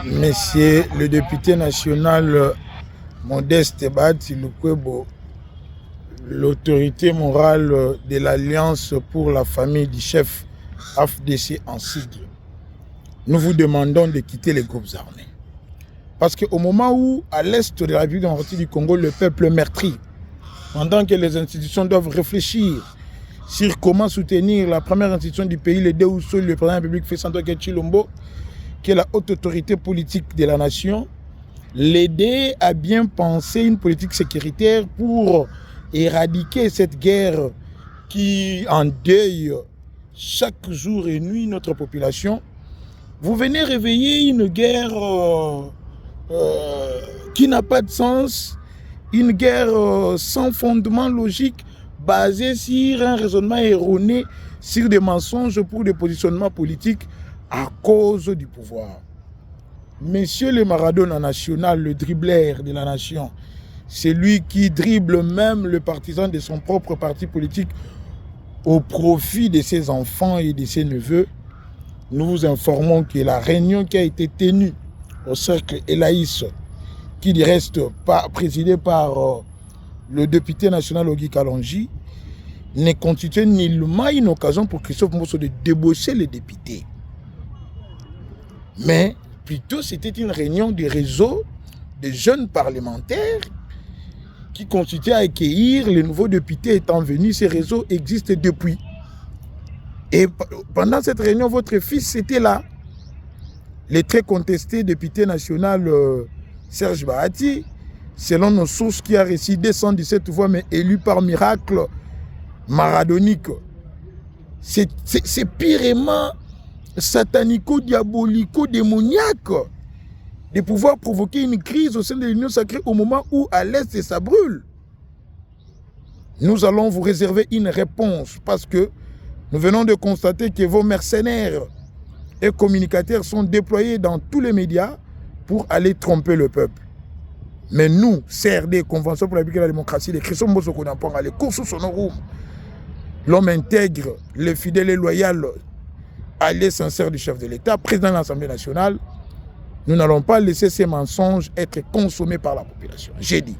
Monsieur le député national Modeste Bahati Lukwebo, l'autorité morale de l'Alliance pour la famille du chef AFDC en sigle, nous vous demandons de quitter les groupes armés. Parce qu'au moment où, à l'est de la République démocratique du Congo, le peuple meurtrit, pendant que les institutions doivent réfléchir sur comment soutenir la première institution du pays, le DEUSO, le président de la République Félix Antoine Tshilombo, qui est la haute autorité politique de la nation, l'aider à bien penser une politique sécuritaire pour éradiquer cette guerre qui endeuille chaque jour et nuit notre population. Vous venez réveiller une guerre qui n'a pas de sens, une guerre sans fondement logique, basée sur un raisonnement erroné, sur des mensonges pour des positionnements politiques à cause du pouvoir. Monsieur le Maradona national, le dribbleur de la nation, c'est lui qui dribble même le partisan de son propre parti politique au profit de ses enfants et de ses neveux. Nous vous informons que la réunion qui a été tenue au cercle Elaïs, qui reste présidée par le député national Ogi Kalonji, ne constitue nullement une occasion pour Christophe Mbosso de débaucher les députés. Mais plutôt c'était une réunion du réseau de jeunes parlementaires qui constituait à accueillir les nouveaux députés étant venus. Ces réseaux existent depuis. Et pendant cette réunion, votre fils était là. Le très contesté député national Serge Bahati, selon nos sources, qui a reçu 217 voix, mais élu par miracle maradonique. C'est pirement satanico-diabolico-démoniaque de pouvoir provoquer une crise au sein de l'Union sacrée au moment où à l'Est ça brûle. Nous allons vous réserver une réponse parce que nous venons de constater que vos mercenaires et communicateurs sont déployés dans tous les médias pour aller tromper le peuple. Mais nous, CRD, Convention pour la République et la démocratie, les Christophe Mbosso Konapanga, les courses sonorum, l'homme intègre, le fidèle et loyal, allié sincère du chef de l'État, président de l'Assemblée nationale, nous n'allons pas laisser ces mensonges être consommés par la population. J'ai dit.